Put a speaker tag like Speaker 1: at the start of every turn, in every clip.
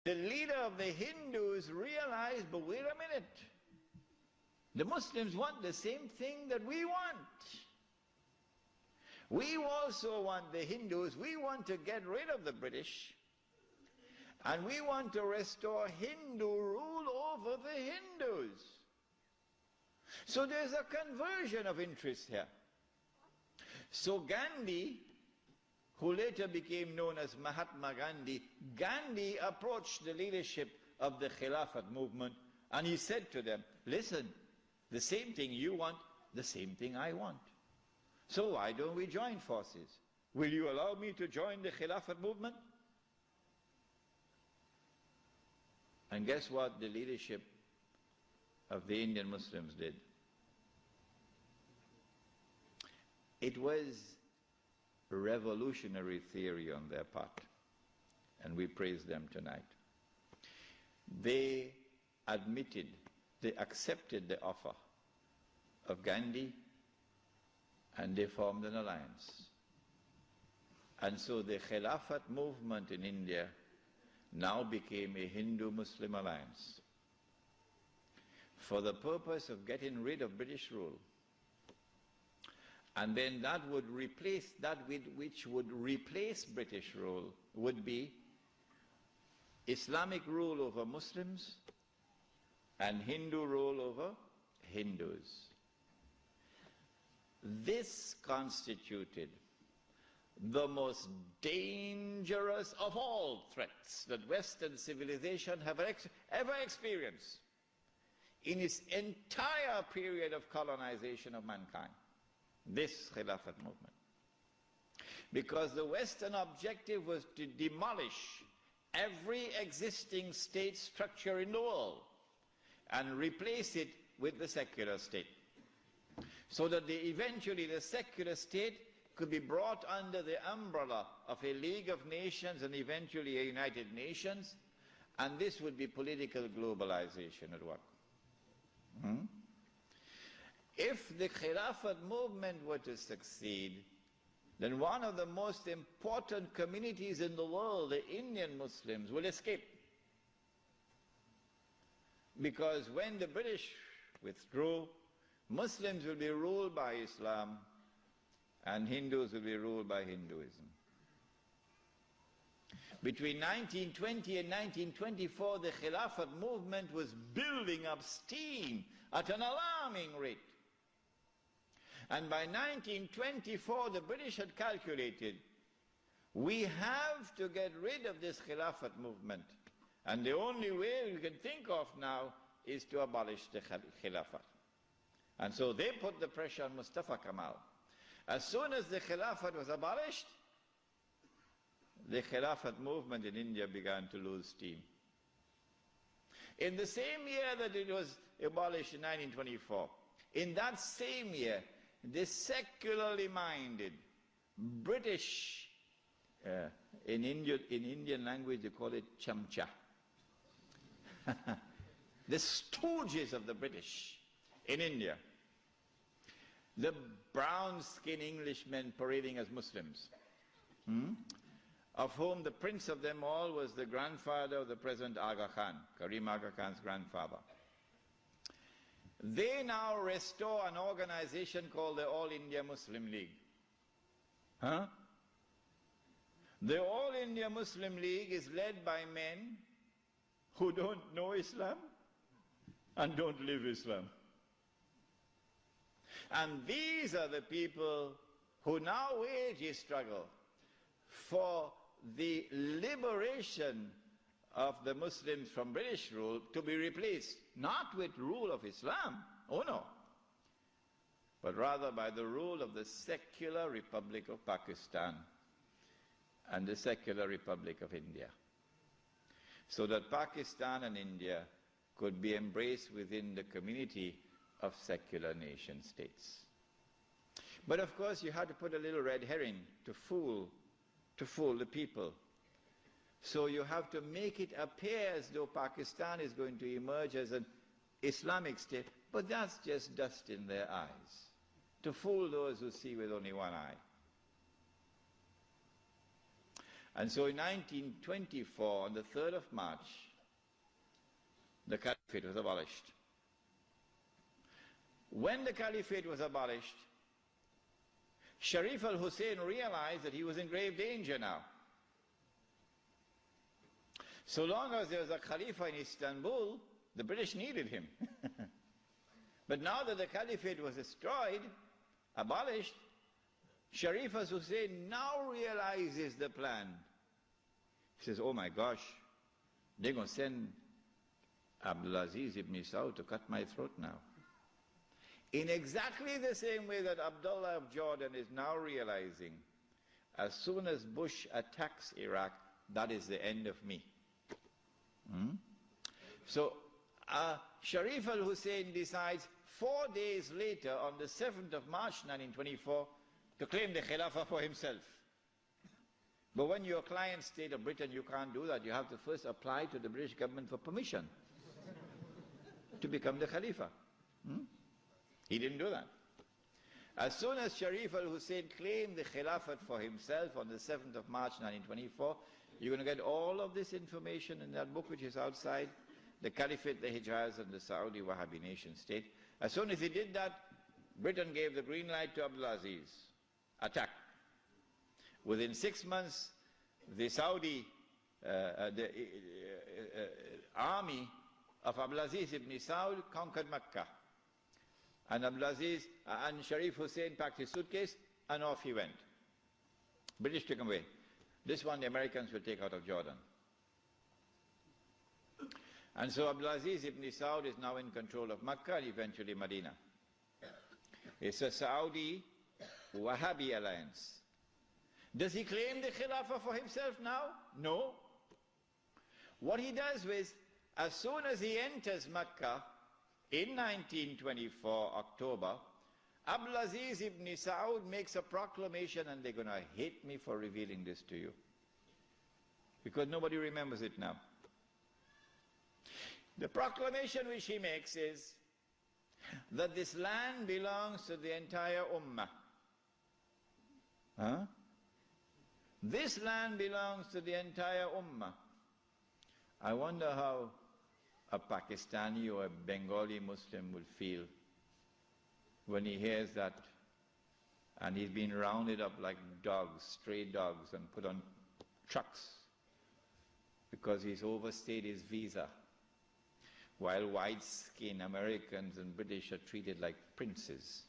Speaker 1: The leader of the Hindus realized, but wait a minute, the Muslims want the same thing that we want. We also want, the Hindus, we want to get rid of the British, and we want to restore Hindu rule over the Hindus. So there's a conversion of interest here. So Gandhi, who later became known as Mahatma Gandhi, Gandhi approached the leadership of the Khilafat movement, and he said to them, listen, the same thing you want, the same thing I want. So why don't we join forces? Will you allow me to join the Khilafat movement? And guess what the leadership of the Indian Muslims did? It was revolutionary theory on their part, and we praise them tonight. They admitted, they accepted the offer of Gandhi, and they formed an alliance. And so the Khilafat movement in India now became a Hindu-Muslim alliance for the purpose of getting rid of British rule. And then that would replace, that which would replace British rule would be Islamic rule over Muslims and Hindu rule over Hindus. This constituted the most dangerous of all threats that Western civilization have ever experienced in its entire period of colonization of mankind. This Khilafat movement. Because the Western objective was to demolish every existing state structure in the world and replace it with the secular state, so that eventually the secular state could be brought under the umbrella of a League of Nations and eventually a United Nations, and this would be political globalization at work. If the Khilafat movement were to succeed, then one of the most important communities in the world, the Indian Muslims, will escape. Because when the British withdrew, Muslims will be ruled by Islam and Hindus will be ruled by Hinduism. Between 1920 and 1924, the Khilafat movement was building up steam at an alarming rate. And by 1924, the British had calculated, we have to get rid of this Khilafat movement. And the only way we can think of now is to abolish the Khilafat. And so they put the pressure on Mustafa Kemal. As soon as the Khilafat was abolished, the Khilafat movement in India began to lose steam. In the same year that it was abolished in 1924, in that same year, the secularly minded British, in Indian language they call it chamcha, the stooges of the British in India, the brown-skinned Englishmen parading as Muslims, of whom the prince of them all was the grandfather of the present Aga Khan, Karim Aga Khan's grandfather. They now restore an organization called the All India Muslim League. The All India Muslim League is led by men who don't know Islam and don't live Islam. And these are the people who now wage a struggle for the liberation of the Muslims from British rule to be replaced, not with rule of Islam, oh no, but rather by the rule of the secular Republic of Pakistan and the secular Republic of India, so that Pakistan and India could be embraced within the community of secular nation states. But of course you had to put a little red herring to fool the people. So you have to make it appear as though Pakistan is going to emerge as an Islamic state, but that's just dust in their eyes, to fool those who see with only one eye. And so in 1924, on the 3rd of March, the caliphate was abolished. When the caliphate was abolished, Sharif al-Hussein realized that he was in grave danger now. So long as there was a Khalifa in Istanbul, the British needed him. But now that the Caliphate was destroyed, abolished, Sharif al-Hussein now realizes the plan. He says, oh my gosh, they're going to send Abdulaziz ibn Saud to cut my throat now. In exactly the same way that Abdullah of Jordan is now realizing, as soon as Bush attacks Iraq, that is the end of me. So Sharif al-Hussein decides 4 days later, on the 7th of March 1924, to claim the Khilafah for himself. But when you're a client state of Britain, you can't do that. You have to first apply to the British government for permission to become the Khalifa. He didn't do that. As soon as Sharif al-Hussein claimed the Khilafat for himself on the 7th of March 1924, you're going to get all of this information in that book which is outside, The Caliphate, the Hijaz, and the Saudi Wahhabi nation state. As soon as he did that, Britain gave the green light to Abdulaziz. Attack. Within 6 months, the Saudi army of Abdulaziz ibn Saud conquered Mecca. And Abdulaziz and Sharif Hussein packed his suitcase and off he went. British took him away. This one the Americans will take out of Jordan. And so Abdulaziz ibn Saud is now in control of Mecca and eventually Medina. It's a Saudi Wahhabi alliance. Does he claim the Khilafah for himself now? No. What he does is, as soon as he enters Mecca in 1924, October, Abdulaziz ibn Saud makes a proclamation, and they're going to hate me for revealing this to you, because nobody remembers it now. The proclamation which he makes is that this land belongs to the entire Ummah. This land belongs to the entire Ummah. I wonder how a Pakistani or a Bengali Muslim will feel when he hears that, and he's been rounded up like dogs, stray dogs, and put on trucks because he's overstayed his visa, while white-skinned Americans and British are treated like princes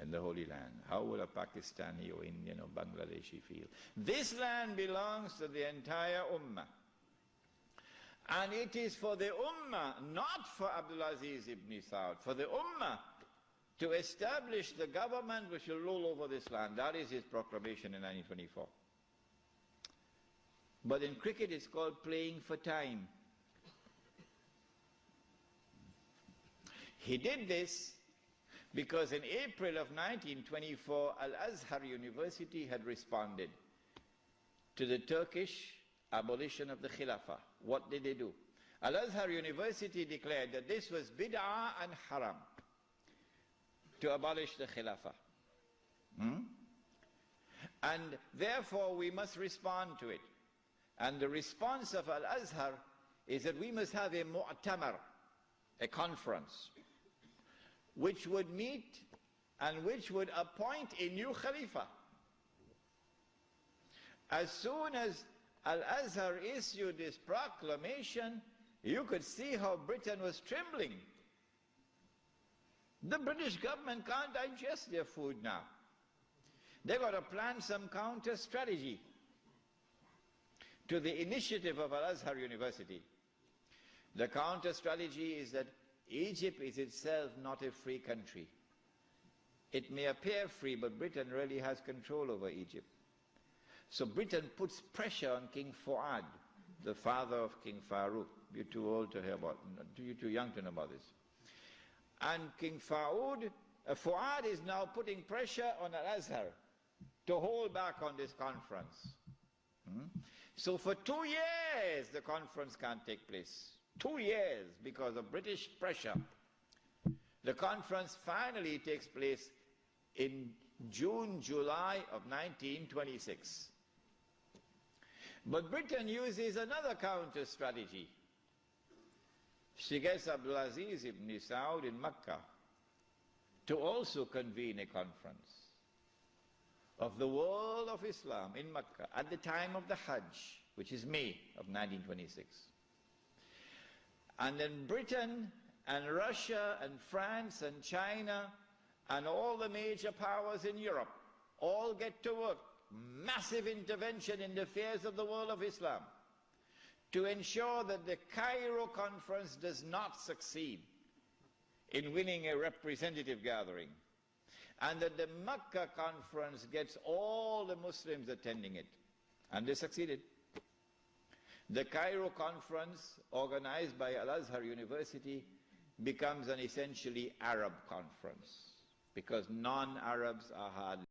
Speaker 1: in the Holy Land. How will a Pakistani or Indian or Bangladeshi feel? This land belongs to the entire Ummah. And it is for the Ummah, not for Abdulaziz ibn Saud, for the Ummah to establish the government which will rule over this land. That is his proclamation in 1924. But in cricket it's called playing for time. He did this because in April of 1924, Al-Azhar University had responded to the Turkish abolition of the Khilafah. What did they do? Al-Azhar University declared that this was bid'ah and haram to abolish the Khilafah. And therefore we must respond to it. And the response of Al-Azhar is that we must have a mu'tamar, a conference, which would meet and which would appoint a new Khalifa. As soon as Al-Azhar issued this proclamation, you could see how Britain was trembling. The British government can't digest their food now. They've got to plan some counter-strategy to the initiative of Al-Azhar University. The counter-strategy is that Egypt is itself not a free country. It may appear free, but Britain really has control over Egypt. So Britain puts pressure on King Fuad, the father of King Farouk. You're too old to hear about, you're too young to know about this. And King Fuad is now putting pressure on Al-Azhar to hold back on this conference. So for 2 years the conference can't take place. 2 years because of British pressure. The conference finally takes place in June, July of 1926. But Britain uses another counter strategy. She gets Abdulaziz ibn Saud in Mecca to also convene a conference of the world of Islam in Mecca at the time of the Hajj, which is May of 1926. And then Britain and Russia and France and China and all the major powers in Europe all get to work. Massive intervention in the affairs of the world of Islam to ensure that the Cairo conference does not succeed in winning a representative gathering, and that the Mecca conference gets all the Muslims attending it. And they succeeded. The Cairo conference, organized by Al-Azhar University, becomes an essentially Arab conference, because non-Arabs are hardly